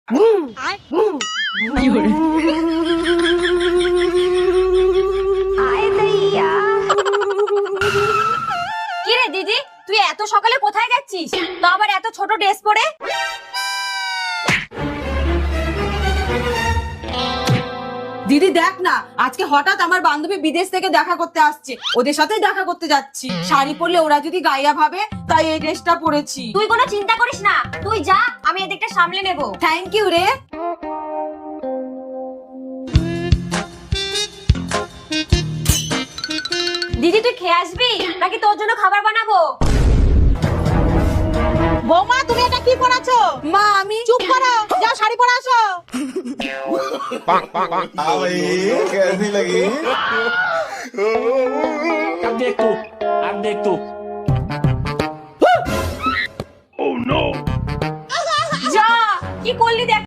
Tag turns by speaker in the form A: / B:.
A: কিরে দিদি, তুই এত সকালে কোথায় যাচ্ছিস? তো আবার এত ছোট ড্রেস পরে?
B: দিদি দেখ না, আজকে হঠাৎ আমার বান্ধবী বিদেশ থেকে দেখা করতে আসছে, ওদের সাথে দেখা করতে যাচ্ছি। শাড়ি পরলে ওরা যদি গাইয়া ভাবে, তাই এই ড্রেসটা পরেছি।
A: তুই কোনো চিন্তা করিস না, তুই যা, আমি এদিকটা সামলে নেব।
B: থ্যাংক ইউ রে।
A: দিদি তুই খেয়ে আসবি নাকি তোর জন্য খাবার বানাবো?
C: বৌমা, তুমি এটা কি পরাছো?
B: মা আমি
C: চুপ করো, যাও শাড়ি পরে আসো।
D: कैसी लगी?
E: अब देख तू
A: যা, কি করলি দেখ।